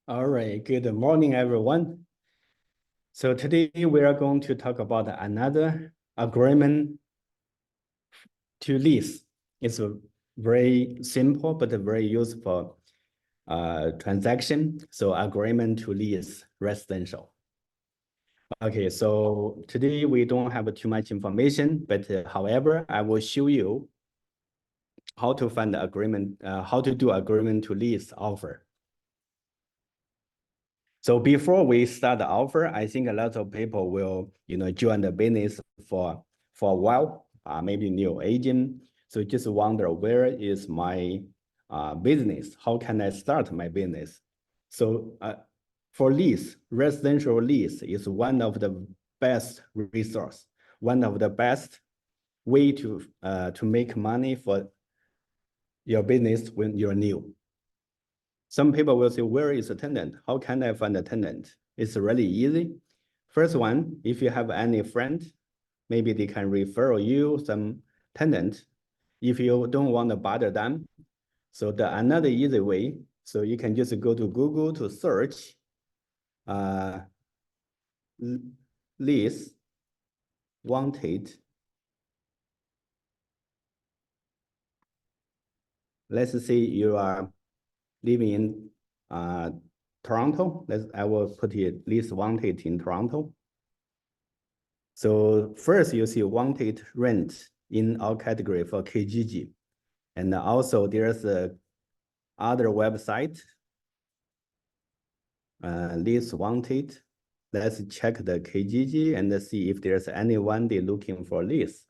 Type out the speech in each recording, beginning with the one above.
All right, good morning, everyone. So today we are going to talk about another agreement to lease. It's a very simple but a very useful transaction. So agreement to lease residential. Okay, so today we don't have too much information, but however, I will show you how to find the agreement, how to do agreement to lease offer. So before we start the offer, I think a lot of people will, join the business for a while, maybe new agent. So just wonder, where is my business? How can I start my business? So for lease, residential lease is one of the best resource, one of the best way to make money for your business when you're new. Some people will say, where is a tenant? How can I find a tenant? It's really easy. First one, if you have any friend, maybe they can refer you some tenant. If you don't want to bother them, so another easy way, so you can just go to Google to search lease wanted. Let's say you are living in Toronto. I will put it lease wanted in Toronto. So first you see wanted rent in our category for KGG. And also there's a other website, lease wanted. Let's check the KGG and see if there's anyone they looking for lease.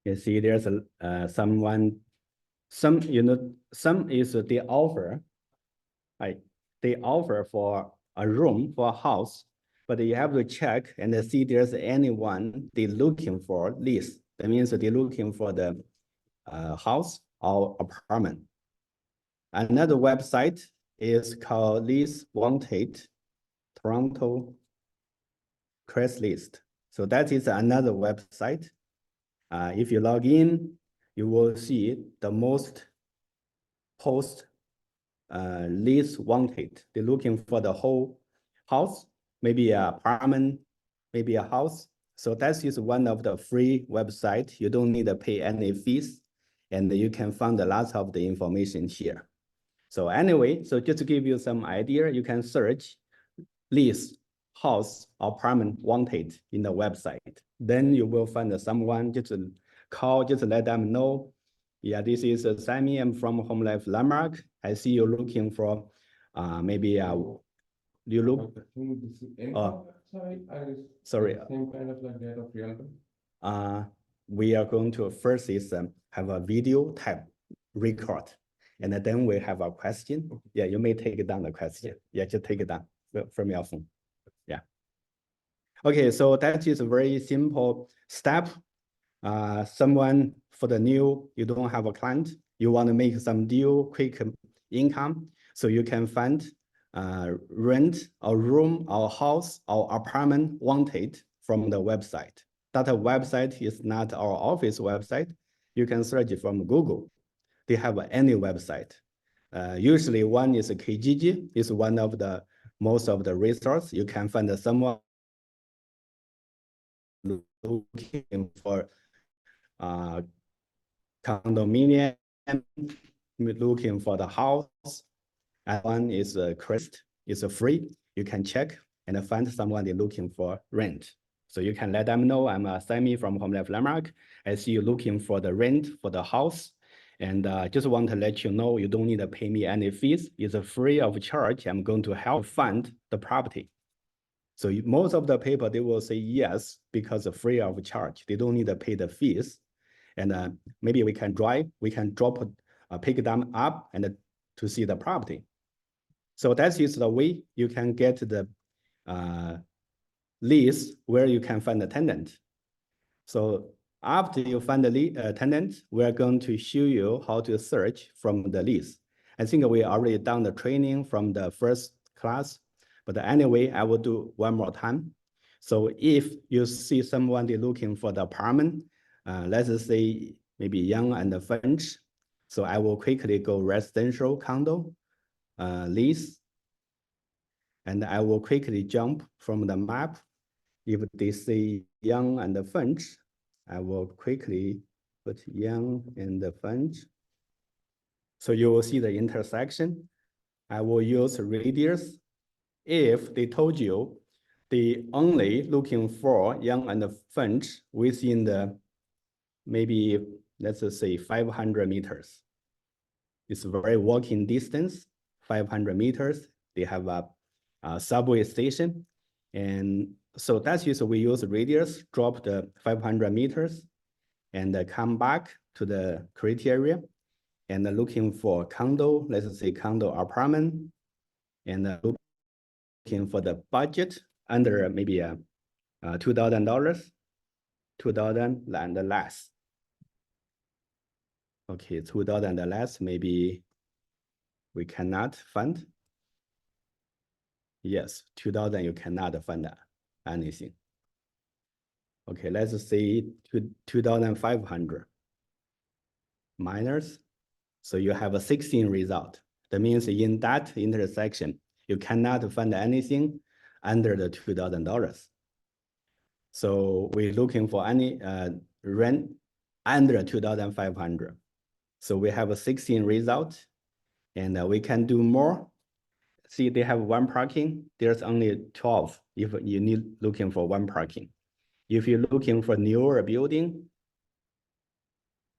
You see there's some is the offer, right? They offer for a room for a house, but you have to check and see there's anyone they looking for lease. That means they're looking for the house or apartment. Another website is called Lease Wanted Toronto Craigslist. So that is another website. If you log in, you will see the most post lease wanted. They're looking for the whole house, maybe an apartment, maybe a house. So that is one of the free website. You don't need to pay any fees, and you can find lots of the information here. So anyway, so just to give you some idea, you can search lease house apartment wanted in the website. Then you will find someone, just call, just let them know, yeah, this is Sammy, I'm from HomeLife Landmark. I see you're looking for maybe you look, sorry. Same kind of like that of Realm. We are going to first is have a video type record, and then we have a question. Yeah, you may take down the question. Yeah, just take it down from your phone. Yeah. Okay, so that is a very simple step. Someone for the new, you don't have a client, you want to make some deal, quick income, so you can find rent a room or house or apartment wanted from the website. That website is not our office website. You can search from Google. They have any website. Usually one is a KGG, is one of the most of the resource. You can find someone looking for condominium, looking for the house, and one is Crest, is free. You can check and find someone they're looking for rent. So you can let them know, I'm Sammy from HomeLife Landmark. I see you looking for the rent for the house. And just want to let you know, you don't need to pay me any fees. It's free of charge. I'm going to help fund the property. So most of the people, they will say yes, because it's free of charge. They don't need to pay the fees. And maybe we can drop, pick them up and to see the property. So that is the way you can get the lease where you can find the tenant. So after you find the tenant, we're going to show you how to search from the lease. I think we already done the training from the first class, but anyway, I will do one more time. So if you see someone they looking for the apartment, let's say maybe Young and Finch, so I will quickly go residential condo, lease, and I will quickly jump from the map. If they say Young and Finch, I will quickly put Young and Finch. So you will see the intersection. I will use radius. If they told you they only looking for Young and Finch within the maybe, let's say 500 meters. It's very walking distance, 500 meters. They have a subway station. And so that's usually we use radius, drop the 500 meters and come back to the criteria and looking for condo, let's say condo apartment, and looking for the budget under maybe $2,000, 2,000 and less. Okay, 2,000 and less, maybe we cannot fund. Yes, 2,000 you cannot fund anything. Okay, let's say 2,500 minus. So you have a 16 result. That means in that intersection, you cannot fund anything under the $2,000. So we're looking for any rent under 2,500. So we have a 16 result, and we can do more. See, they have one parking. There's only 12 if you need looking for one parking. If you're looking for newer building,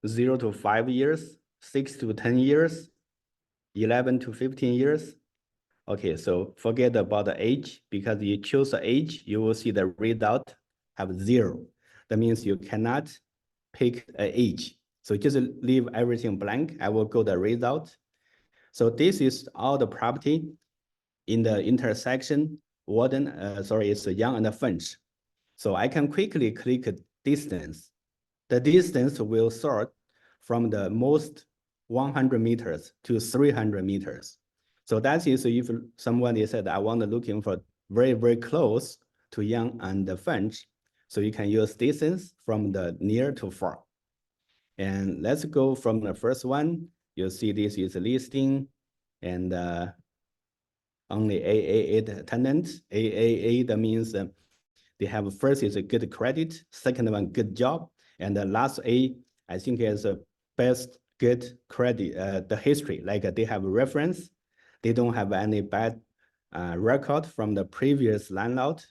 0 to 5 years, 6 to 10 years, 11 to 15 years. Okay, so forget about the age, because you choose the age, you will see the result have 0. That means you cannot pick an age. So just leave everything blank. I will go the result. So this is all the property in the intersection. It's Young and Finch. So I can quickly click distance. The distance will sort from the most 100 meters to 300 meters. So that is if someone said, I want to looking for very, very close to Young and Finch. So you can use distance from the near to far. And let's go from the first one. You'll see this is a listing and only AAA tenants. AAA, that means they have first is a good credit, second one, good job. And the last A, I think is a best good credit, the history, like they have a reference. They don't have any bad record from the previous landlord.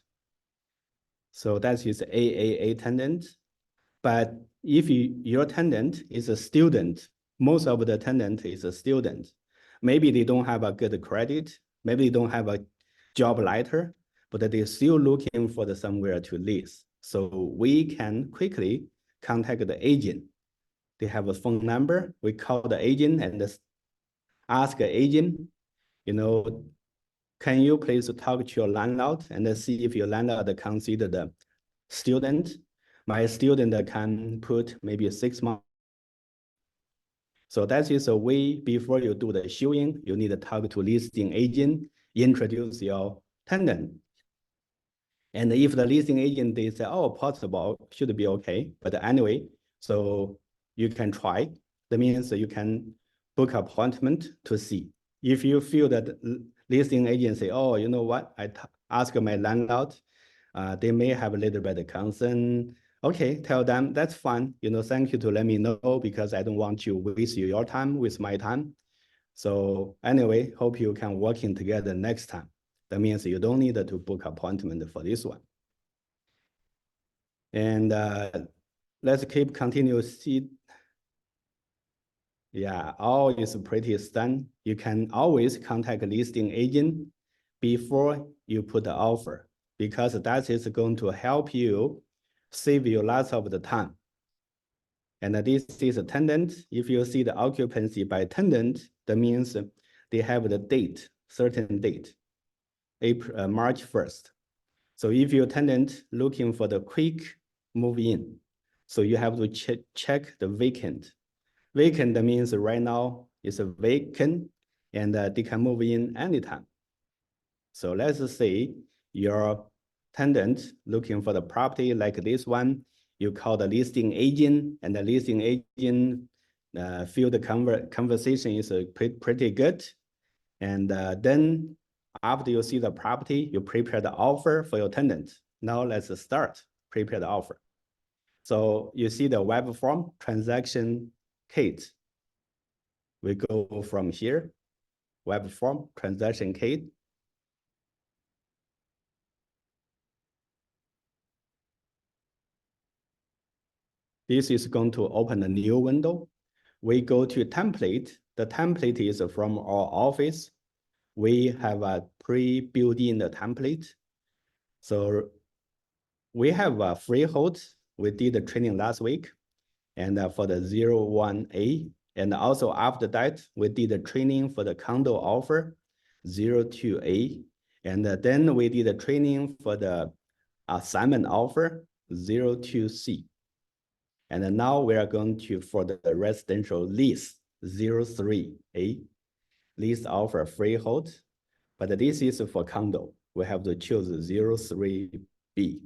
So that is AAA tenant. But if your tenant is a student, most of the tenant is a student. Maybe they don't have a good credit. Maybe they don't have a job letter, but they're still looking for somewhere to lease. So we can quickly contact the agent. They have a phone number. We call the agent and ask the agent, can you please talk to your landlord and see if your landlord consider the student? My student can put maybe 6 months. So that is a way before you do the showing, you need to talk to listing agent, introduce your tenant. And if the listing agent, they say, oh, possible, should be okay. But anyway, so you can try. That means you can book appointment to see. If you feel that listing agent say, oh, you know what, I ask my landlord, they may have a little bit of concern. Okay, tell them that's fine. Thank you to let me know because I don't want to waste your time with my time. So anyway, hope you can working together next time. That means you don't need to book appointment for this one. And let's continue see. Yeah, all is pretty done. You can always contact listing agent before you put the offer, because that is going to help you save you lots of the time. And this is a tenant. If you see the occupancy by tenant, that means they have the date, certain date, March 1st. So if your tenant looking for the quick move in, so you have to check the vacant. Vacant means right now it's a vacant and they can move in anytime. So let's say your tenant looking for the property like this one, you call the listing agent, and the listing agent feel the conversation is pretty good. And then after you see the property, you prepare the offer for your tenant. Now let's start, prepare the offer. So you see the web form transaction kit. We go from here, web form transaction kit. This is going to open a new window. We go to template. The template is from our office. We have a pre-built-in template. So we have a Freehold. We did the training last week, and for the 01A. And also after that, we did the training for the condo offer, 02A. And then we did the training for the assignment offer, 02C. And now we are going to for the residential lease, 03A. Lease offer Freehold, but this is for condo. We have to choose 03B.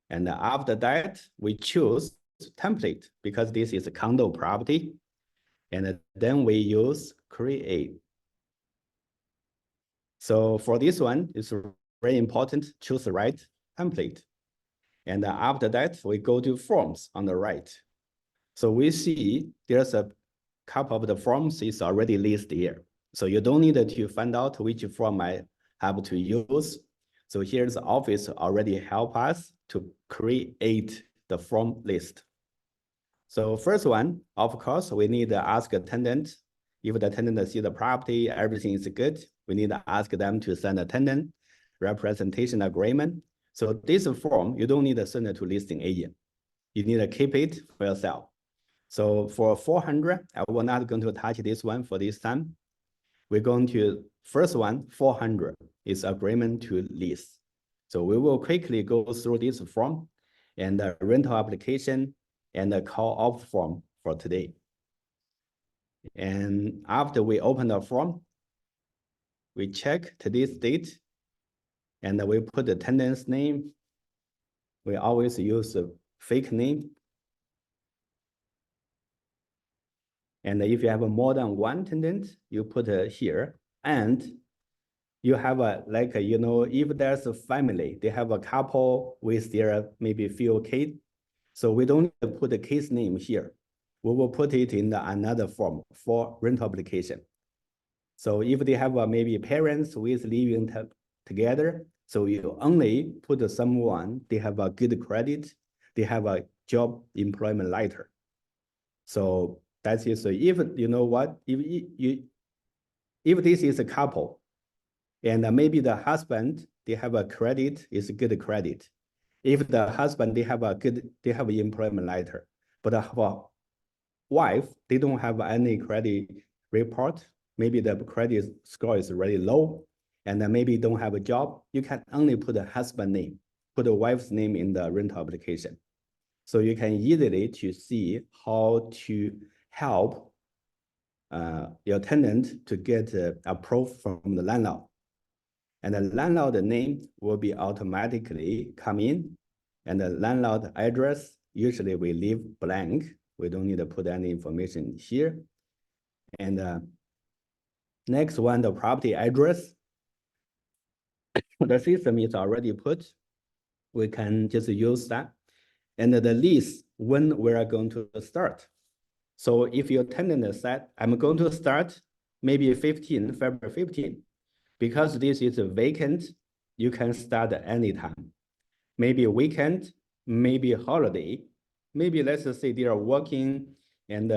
And after that, we choose template because this is a condo property. And then we use create. So for this one, it's very important, choose the right template. And after that, we go to forms on the right. So we see there's a couple of the forms is already listed here. So you don't need to find out which form I have to use. So here's the office already help us to create the form list. So first one, of course, we need to ask a tenant. If the tenant see the property, everything is good, we need to ask them to send a tenant representation agreement. So this form, you don't need to send it to listing agent. You need to keep it for yourself. So for 400, I will not going to touch this one for this time. We're going to, first one, 400 is agreement to lease. So we will quickly go through this form and the rental application and the call off form for today. And after we open the form, we check today's date and we put the tenant's name. We always use a fake name. And if you have more than one tenant, you put here. And you have like, if there's a family, they have a couple with their maybe few kids. So we don't need to put the case name here. We will put it in another form for rental application. So if they have maybe parents with living together, so you only put someone, they have a good credit, they have a job employment letter. So that is, if you know what, if this is a couple, and maybe the husband, they have a credit, is good credit. If the husband, they have employment letter, but for wife, they don't have any credit report. Maybe the credit score is really low, and then maybe don't have a job. You can only put the husband name, put the wife's name in the rental application. So you can easily to see how to help your tenant to get approved from the landlord. And the landlord name will be automatically come in, and the landlord address, usually we leave blank. We don't need to put any information here. And next one, the property address. The system is already put. We can just use that. And the lease, when we are going to start. So if your tenant said, I'm going to start maybe February 15, because this is vacant, you can start anytime. Maybe a weekend, maybe a holiday. Maybe let's say they are working and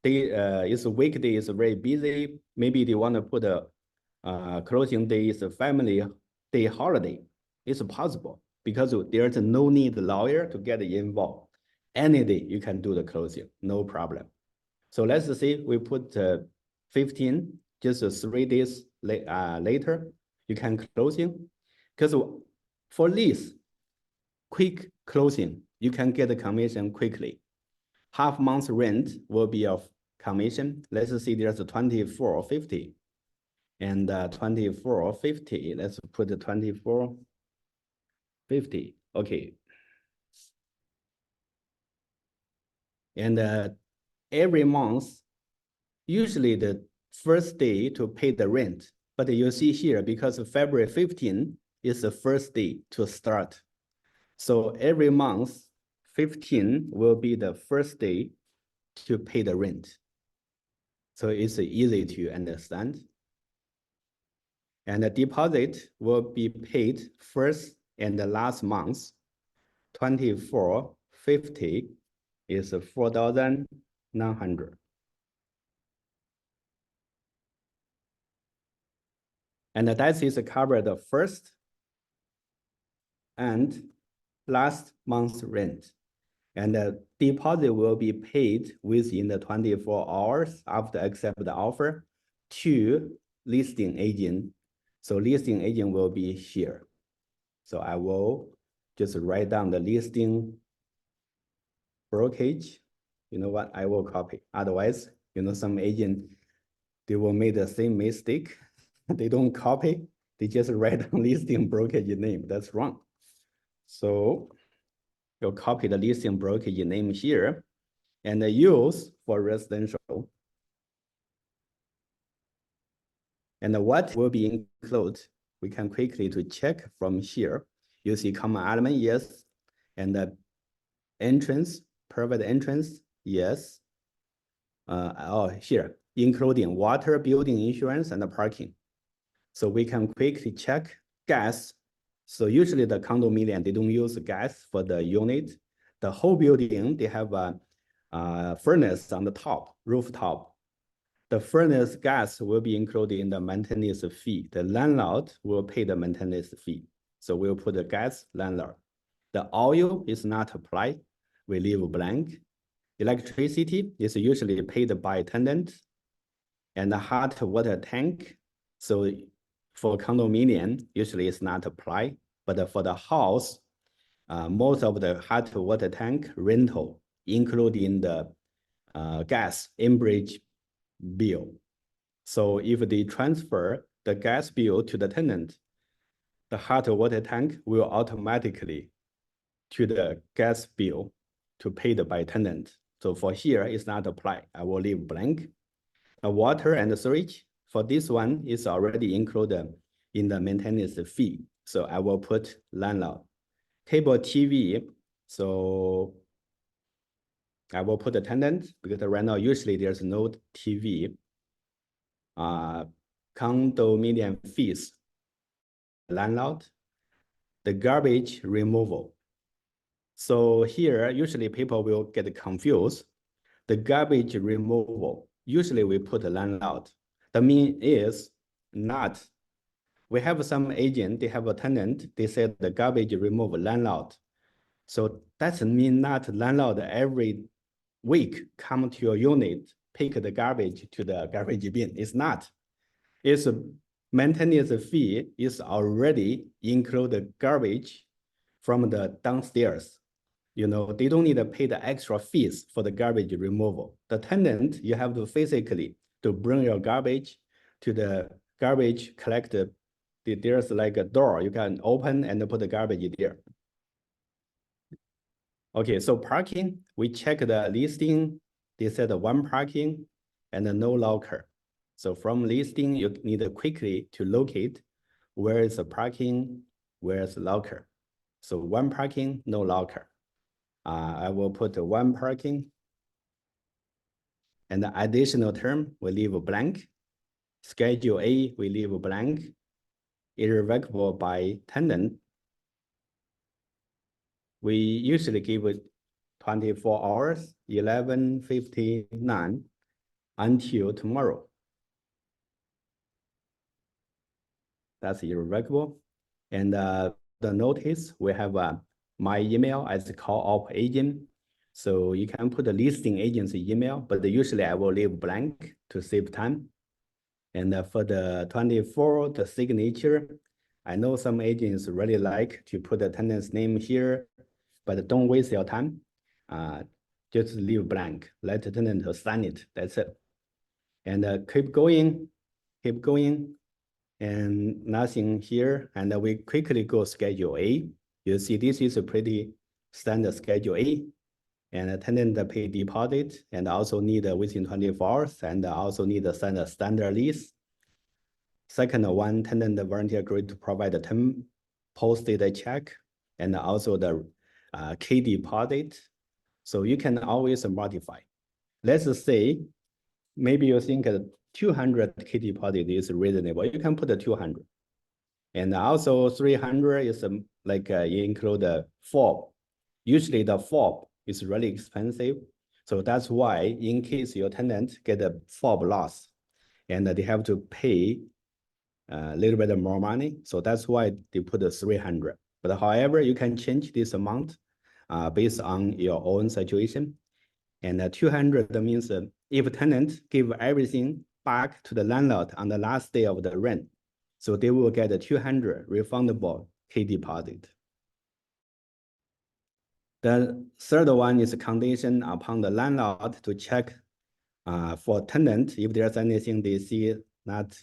it's a weekday, is very busy. Maybe they want to put a closing day is a family day holiday. It's possible because there's no need lawyer to get involved. Any day you can do the closing, no problem. So let's say we put 15, just 3 days later, you can closing. Because for lease, quick closing, you can get the commission quickly. Half month rent will be of commission. Let's see, there's a 24.50 and 24.50. Let's put the 24. 50. Okay. And every month, usually the first day to pay the rent. But you see here, because February 15 is the first day to start. So every month, 15 will be the first day to pay the rent. So it's easy to understand. And the deposit will be paid first and the last month. 2450 is 4,900. And that is cover the first and last month's rent. And the deposit will be paid within the 24 hours after accept the offer to listing agent. So listing agent will be here. So I will just write down the listing brokerage. You know what? I will copy. Otherwise, you know, some agent, they will make the same mistake. They don't copy. They just write down listing brokerage name. That's wrong. So you'll copy the listing brokerage name here and use for residential. And what will be included? We can quickly to check from here. You see common element, yes. And the entrance, private entrance, yes. Here, including water, building insurance, and the parking. So we can quickly check gas. So usually the condominium, they don't use gas for the unit. The whole building, they have a furnace on the top, rooftop. The furnace gas will be included in the maintenance fee. The landlord will pay the maintenance fee. So we'll put the gas landlord. The oil is not applied. We leave blank. Electricity is usually paid by tenant. And the hot water tank. So for condominium, usually it's not applied. But for the house, most of the hot water tank rental, including the gas in-bridge bill. So if they transfer the gas bill to the tenant, the hot water tank will automatically to the gas bill to paid by tenant. So for here, it's not applied. I will leave blank. The water and the sewage, for this one is already included in the maintenance fee. So I will put landlord. Cable TV, so I will put the tenant because right now usually there's no TV. Condominium fees, landlord, the garbage removal. So here, usually people will get confused. The garbage removal, usually we put the landlord. The mean is not, we have some agent, they have a tenant, they said the garbage removal landlord. So that's mean not landlord every week come to your unit, pick the garbage to the garbage bin. It's not. It's a maintenance fee is already include the garbage from the downstairs. You know, they don't need to pay the extra fees for the garbage removal. The tenant, you have to physically to bring your garbage to the garbage collector. There's like a door you can open and put the garbage there. Okay, so parking, we check the listing. They said one parking and no locker. So from listing, you need to quickly to locate where is the parking, where is the locker. So one parking, no locker. I will put one parking. And the additional term, we leave blank. Schedule A, we leave blank. Irrevocable by tenant. We usually give it 24 hours, 11:59 until tomorrow. That's irrevocable. And the notice, we have my email as a call-off agent. So you can put the listing agency email, but usually I will leave blank to save time. And for the 24, the signature, I know some agents really like to put the tenant's name here, but don't waste your time. Just leave blank, let the tenant sign it, that's it. And keep going, and nothing here. And we quickly go schedule A. You see, this is a pretty standard Schedule A, and a tenant pay deposit, and also need within 24 hours, and also need to send a standard lease. Second one, tenant volunteer agreed to provide a 10 posted check, and also the key deposit. So you can always modify. Let's say, maybe you think 200 key deposit is reasonable. You can put a 200. And also 300 is like include the fob. Usually the fob is really expensive. So that's why in case your tenant get a fob loss and they have to pay a little bit more money. So that's why they put the 300. But however, you can change this amount based on your own situation. And 200 means if tenant give everything back to the landlord on the last day of the rent, so they will get a 200 refundable key deposit. The third one is a condition upon the landlord to check for tenant if there's anything they see that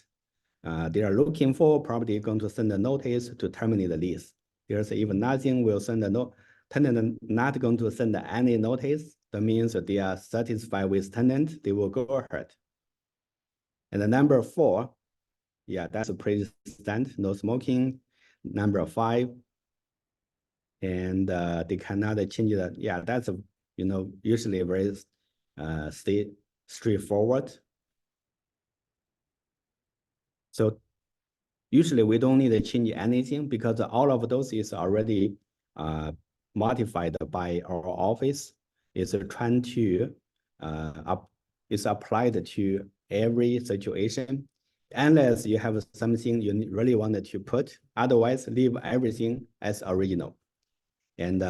they are looking for, probably going to send a notice to terminate the lease. There's even nothing, will send a note. Tenant not going to send any notice. That means that they are satisfied with tenant, they will go ahead. And the number 4, yeah, that's a pretty standard, no smoking. Number 5, and they cannot change that. Yeah, that's a, usually very straightforward. So usually we don't need to change anything because all of those is already modified by our office. It's trying to it's applied to every situation. Unless you have something you really wanted to put, otherwise leave everything as original. And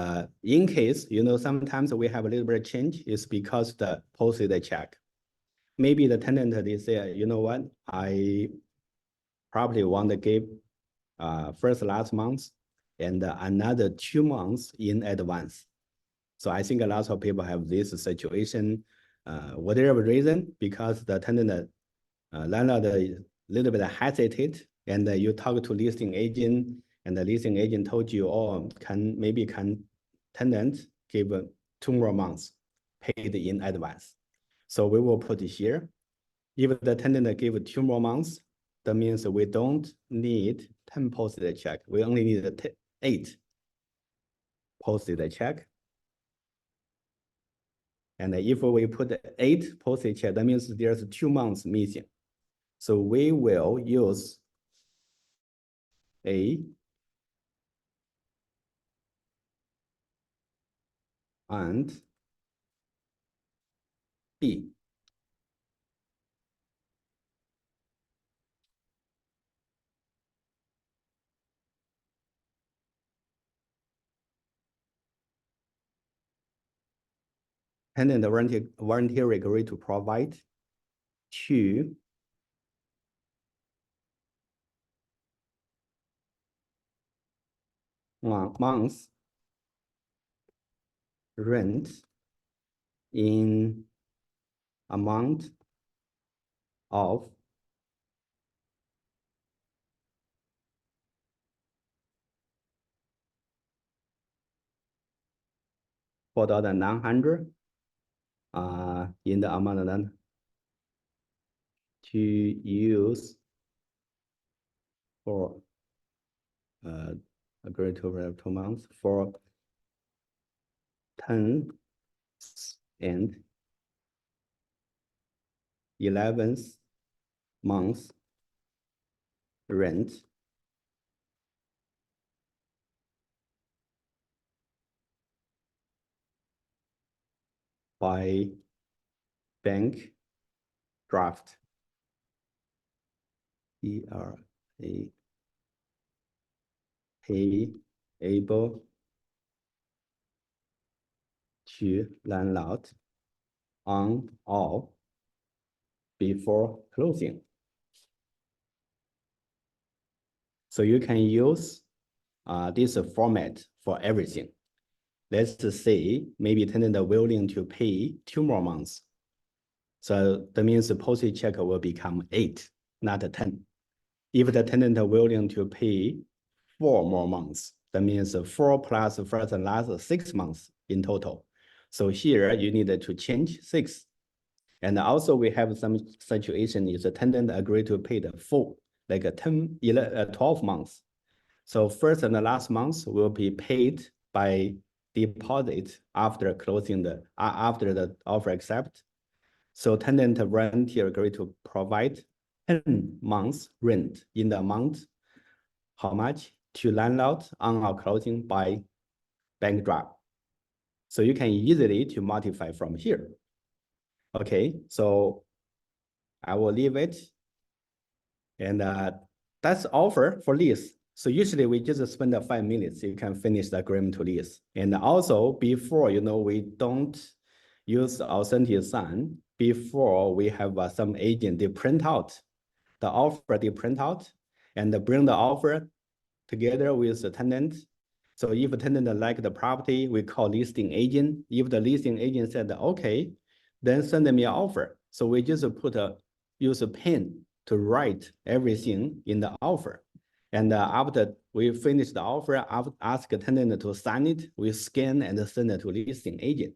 in case, sometimes we have a little bit of change, is because the posted check. Maybe the tenant, they say, you know what, I probably want to give first last month and another 2 months in advance. So I think a lot of people have this situation, whatever reason, because the tenant landlord a little bit hesitate, and you talk to listing agent, and the listing agent told you, oh, can tenant give 2 more months paid in advance. So we will put it here. If the tenant give 2 more months, that means we don't need 10 posted check. We only need 8 posted check. And if we put 8 posted check, that means there's 2 months missing. So we will use A and B. Tenant volunteer agree to provide 2 months rent in amount of $4,900 in the amount then to use for agree to have 2 months for 10th and 11th month rent by bank draft. ERA payable to landlord on or before closing. So you can use this format for everything. Let's say maybe tenant willing to pay 2 more months. So that means the posted check will become 8, not 10. If the tenant willing to pay 4 more months. That means 4 plus first and last 6 months in total. So here you need to change 6. And also we have some situation is the tenant agree to pay the full, like 12 months. So first and the last month will be paid by deposit after closing after the offer accept. So tenant rentier agree to provide 10 months rent in the amount, how much? To landlord on our closing by bank draft. So you can easily to modify from here. Okay, so I will leave it. And that's offer for lease. So usually we just spend 5 minutes, you can finish the agreement to lease. And also before, we don't use authentic sign. Before we have some agent, they print out the offer, they print out and bring the offer together with the tenant. So if a tenant like the property, we call listing agent. If the listing agent said, okay, then send me an offer. So we just use a pen to write everything in the offer. And after we finish the offer, ask the tenant to sign it, we scan and send it to listing agent.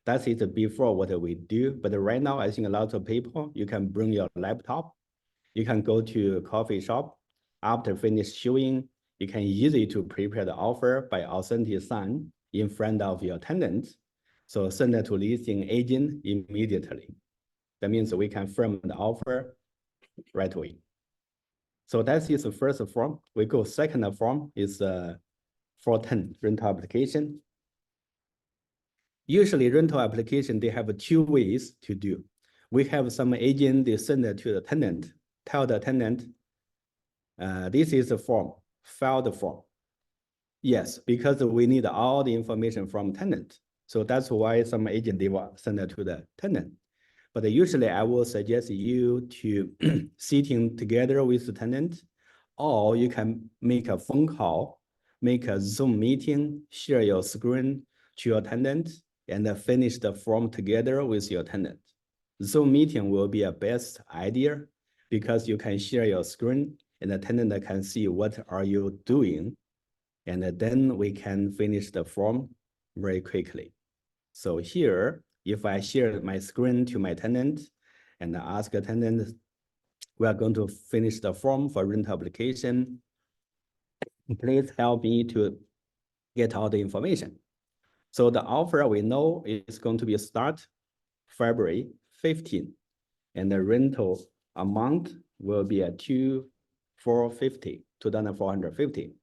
That is before what we do. But right now, I think a lot of people, you can bring your laptop, you can go to a coffee shop. After finish showing, you can easily to prepare the offer by authentic sign in front of your tenant. So send it to listing agent immediately. That means we confirm the offer right away. So that is the first form. We go second form is 410 rental application. Usually rental application, they have 2 ways to do. We have some agent, they send it to the tenant, tell the tenant, this is the form, file the form. Yes, because we need all the information from tenant. So that's why some agent, they will send it to the tenant. But usually I will suggest you to sitting together with the tenant, or you can make a phone call, make a Zoom meeting, share your screen to your tenant, and finish the form together with your tenant. Zoom meeting will be a best idea because you can share your screen and the tenant can see what are you doing. And then we can finish the form very quickly. So here, if I share my screen to my tenant and ask a tenant, we are going to finish the form for rental application. Please help me to get all the information. So the offer we know is going to be start February 15, and the rental amount will be at 2,450.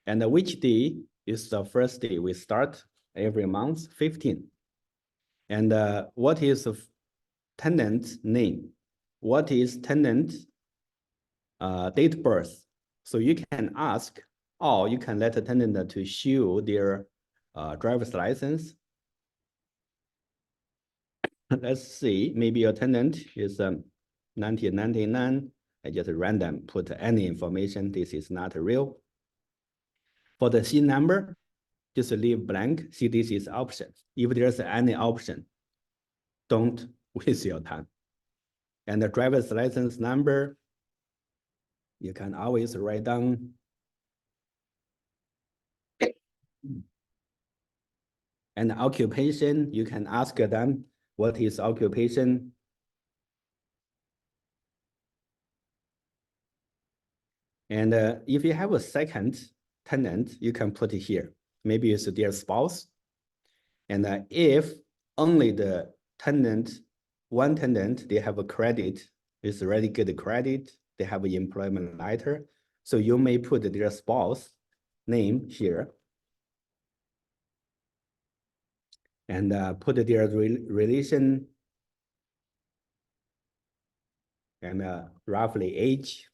And which day is the first day we start every month? 15. And what is the tenant's name? What is tenant date of birth? So you can ask, or you can let the tenant to show their driver's license. Let's see, maybe your tenant is 1999. I just random put any information. This is not real. For the C number, just leave blank. See, this is option. If there's any option, don't waste your time. And the driver's license number, you can always write down. And occupation, you can ask them what is occupation. And if you have a second tenant, you can put it here. Maybe it's their spouse. And if only the tenant, one tenant, they have a credit, it's already good credit, they have an employment letter. So you may put their spouse name here. And put their relation and roughly age.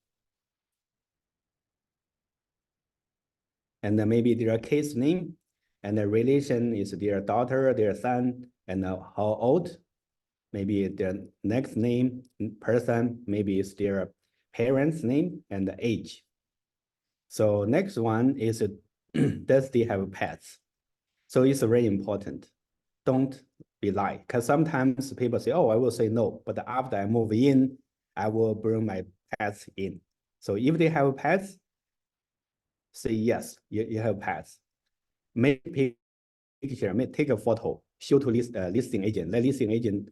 And maybe their case name, and the relation is their daughter, their son, and how old. Maybe their next name person, maybe it's their parents' name and the age. So next one is does they have pets? So it's very important. Don't be lie, because sometimes people say, oh, I will say no, but after I move in, I will bring my pets in. So if they have pets, say yes, you have pass. Make picture, take a photo, show to listing agent. Let listing agent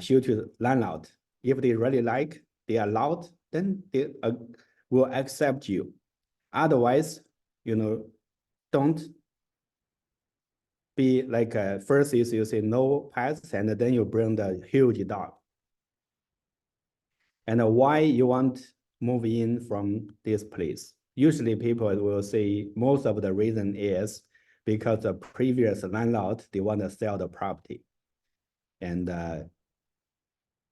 show to landlord. If they really like, they allowed, then they will accept you. Otherwise, don't be like first is you say no pass, and then you bring the huge dog. And why you want move in from this place? Usually people will say most of the reason is because the previous landlord, they want to sell the property. And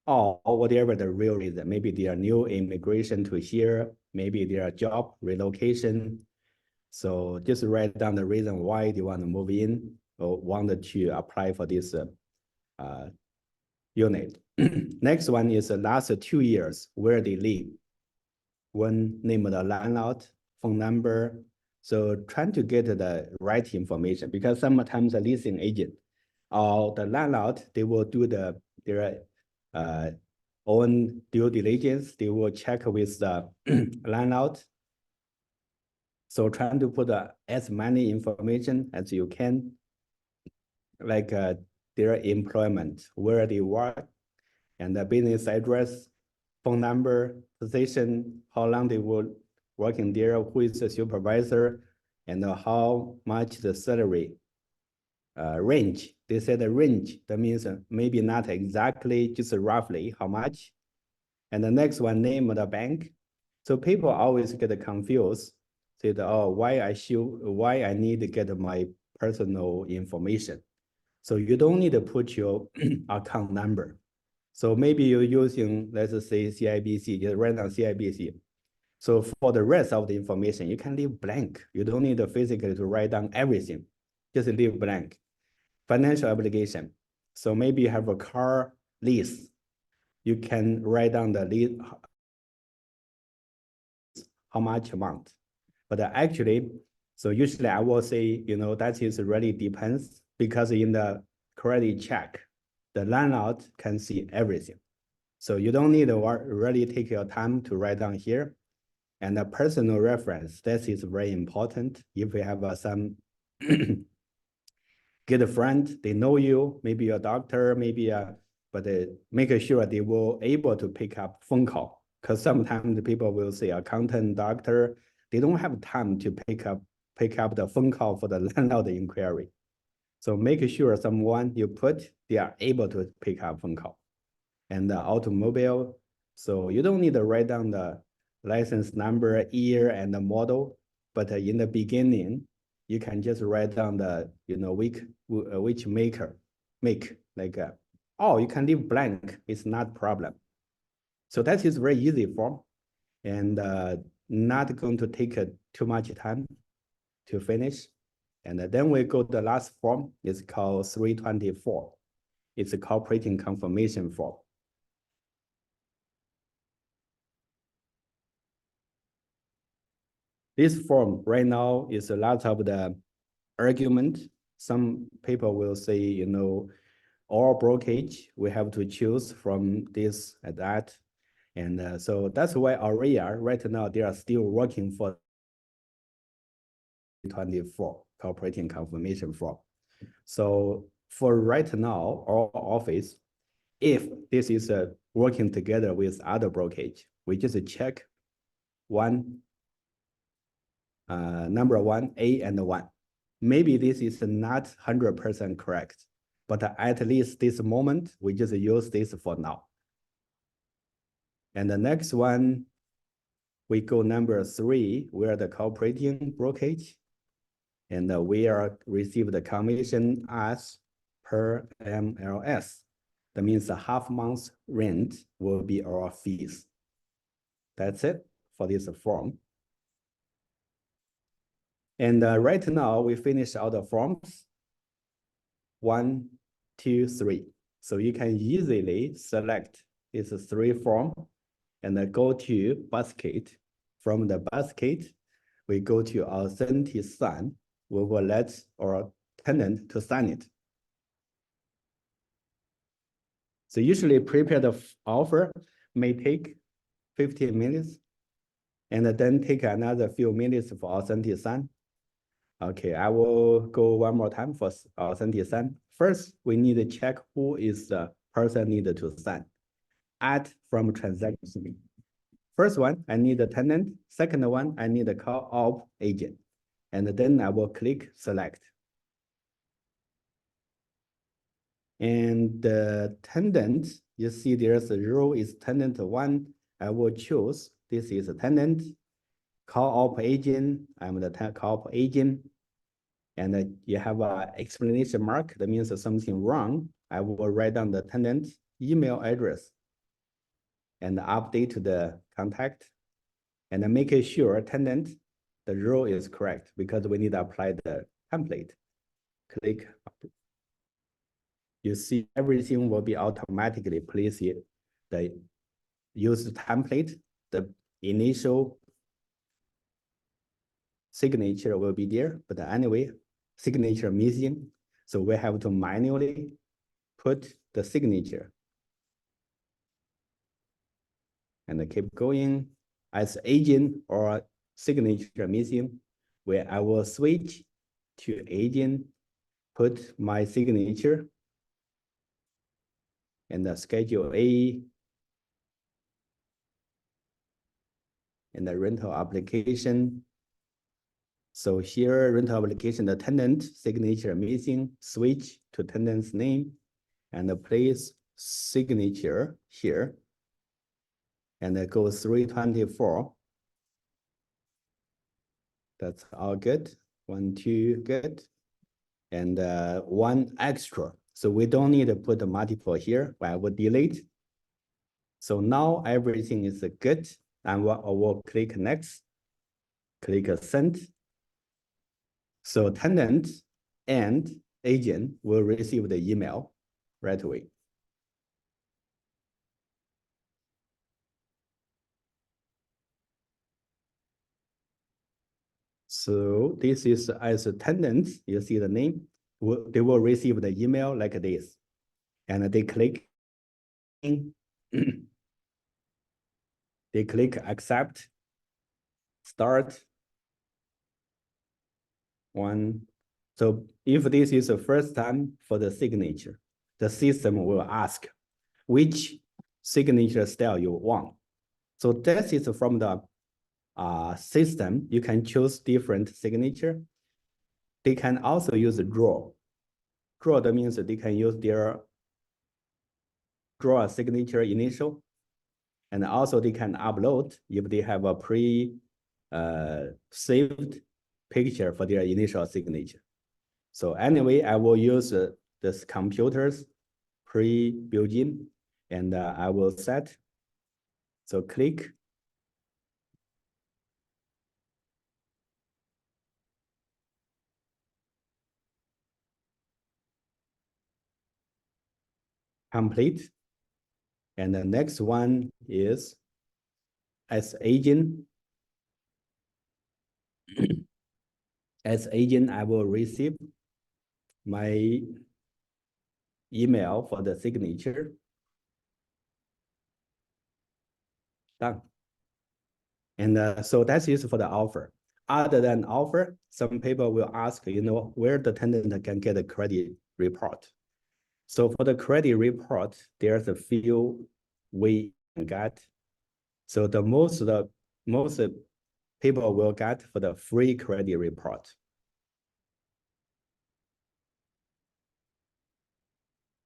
or whatever the real reason, maybe they are new immigration to here, maybe their job relocation. So just write down the reason why they want to move in or wanted to apply for this unit. Next one is the last 2 years where they live. One, name of the landlord, phone number. So trying to get the right information, because sometimes the leasing agent or the landlord, they will do their own due diligence. They will check with the landlord. So trying to put as many information as you can, like their employment, where they work, and the business address, phone number, position, how long they will working there, who is the supervisor, and how much the salary range. They said the range, that means maybe not exactly, just roughly how much. And the next one, name of the bank. So people always get confused, said, oh, why I need to get my personal information. So you don't need to put your account number. So maybe you're using, let's say CIBC, just write down CIBC. So for the rest of the information, you can leave blank. You don't need to physically to write down everything. Just leave blank. Financial obligation. So maybe you have a car lease. You can write down the lease, how much amount. But actually, so usually I will say, that is really depends, because in the credit check, the landlord can see everything. So you don't need to really take your time to write down here. And the personal reference, that is very important. If you have some get a friend, they know you, maybe a doctor, maybe but make sure they will able to pick up phone call. Because sometimes the people will say accountant, doctor, they don't have time to pick up the phone call for the landlord inquiry. So make sure someone you put, they are able to pick up phone call. And the automobile, so you don't need to write down the license number, year, and the model, but in the beginning, you can just write down the, which make, like, you can leave blank, it's not problem. So that is very easy form, and not going to take too much time to finish. And then we go to the last form, it's called 324. It's a cooperating confirmation form. This form right now is a lot of the argument. Some people will say, all brokerage, we have to choose from this and that. And so that's why AREA right now, they are still working for 24 cooperating confirmation form. So for right now, our office, if this is working together with other brokerage, we just check number one, A and 1. Maybe this is not 100% correct, but at least this moment, we just use this for now. And the next one, we go number 3, we are the cooperating brokerage, and we are receive the commission as per MLS. That means the half month rent will be our fees. That's it for this form. And right now, we finish all the forms. 1, 2, 3. So you can easily select these 3 forms and then go to basket. From the basket, we go to authentic sign. We will let our tenant to sign it. So usually prepare the offer may take 15 minutes. and then take another few minutes for authentic sign. Okay, I will go one more time for authentic sign. First, we need to check who is the person needed to sign. Add from transaction. First one, I need a tenant. Second one, I need a call op agent. And then I will click select. And the tenant, you see there's a row is tenant one. I will choose, this is a tenant. Call op agent, I'm the call op agent. And you have an explanation mark, that means something wrong. I will write down the tenant email address and update the contact and then make sure tenant, the row is correct because we need to apply the template. Click. You see everything will be automatically placed here. The use template, the initial signature will be there, but anyway, signature missing. So we have to manually put the signature. And keep going. As agent or signature missing, where I will switch to agent, put my signature, and the schedule A, and the rental application. So here, rental application, the tenant signature missing, switch to tenant's name, and place signature here. And then go 324. That's all good. 1, 2, good. And one extra. So we don't need to put the multiple here, but I will delete. So now everything is good. And I will click next. Click send. So tenant and agent will receive the email right away. So this is as a tenant, you see the name, they will receive the email like this. And they click, they click accept, start, one. So if this is the first time for the signature, the system will ask which signature style you want. So that is from the system, you can choose different signature. They can also use a draw. Draw, that means that they can use their draw a signature initial. And also they can upload if they have a saved picture for their initial signature. So anyway, I will use this computer's pre-built in, and I will set. So click. Complete. And the next one is as agent. As agent, I will receive my email for the signature. Done. And so that is for the offer. Other than offer, some people will ask, where the tenant can get a credit report. So for the credit report, there's a few we can get. So the most people will get for the free credit report.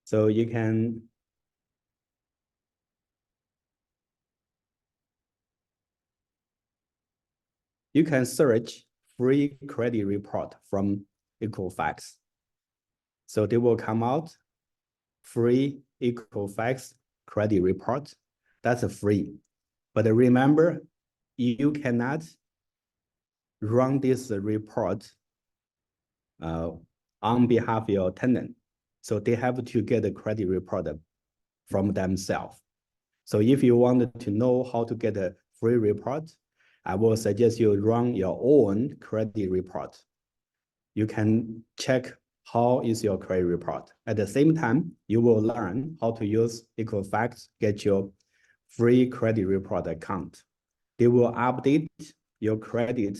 So you can search free credit report from Equifax. So they will come out free Equifax credit report. That's a free. But remember, you cannot run this report on behalf of your tenant. So they have to get a credit report from themselves. So if you wanted to know how to get a free report, I will suggest you run your own credit report. You can check how is your credit report. At the same time, you will learn how to use Equifax, get your free credit report account. They will update your credit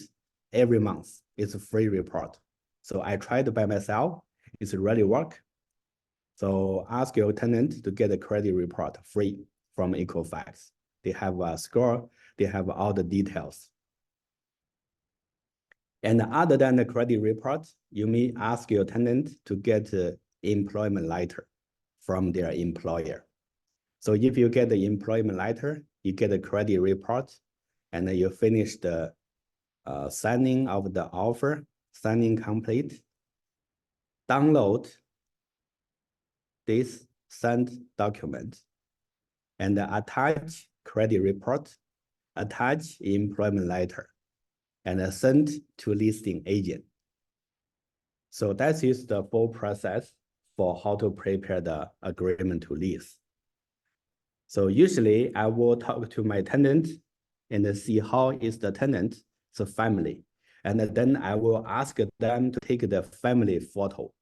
every month. It's a free report. So I tried by myself. It's really work. So ask your tenant to get a credit report free from Equifax. They have a score. They have all the details. And other than the credit report, you may ask your tenant to get an employment letter from their employer. So if you get the employment letter, you get a credit report, and then you finish the signing of the offer, signing complete, download this signed document, and attach credit report, attach employment letter, and send to listing agent. So that is the full process for how to prepare the agreement to lease. So usually I will talk to my tenant and see how is the tenant's family. And then I will ask them to take the family photo.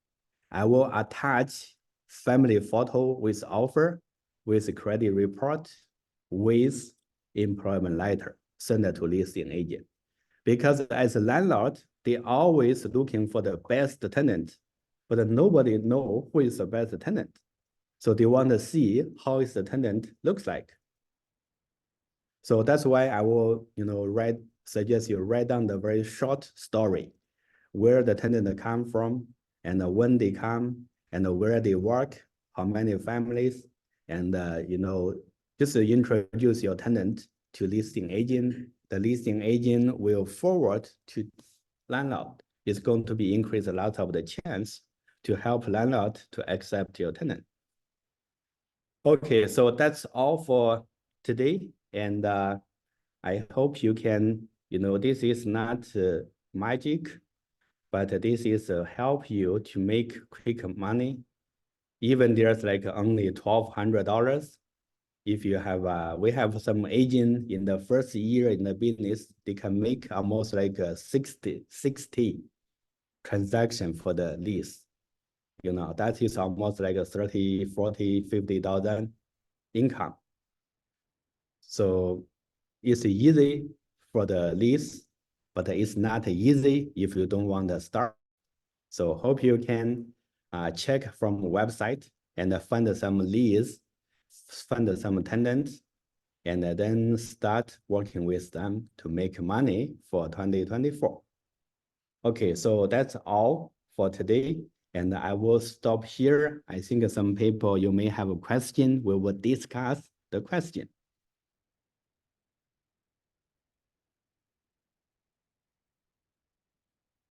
I will attach family photo with offer, with credit report, with employment letter, send it to listing agent. Because as a landlord, they always looking for the best tenant, but nobody know who is the best tenant. So they want to see how is the tenant looks like. So that's why I will, suggest you write down the very short story, where the tenant come from, and when they come, and where they work, how many families, and just to introduce your tenant to listing agent. The listing agent will forward to landlord. It's going to be increase a lot of the chance to help landlord to accept your tenant. Okay, so that's all for today, and I hope you can, this is not magic, but this is help you to make quick money. Even there's like only $1,200. If you have, we have some agent in the first year in the business, they can make almost like 60 transaction for the lease. That is almost like a 30, 40, 50,000 income. So it's easy for the lease, but it's not easy if you don't want to start. So hope you can check from website and find some leads, find some tenants, and then start working with them to make money for 2024. Okay, so that's all for today. And I will stop here. I think some people, you may have a question. We will discuss the question.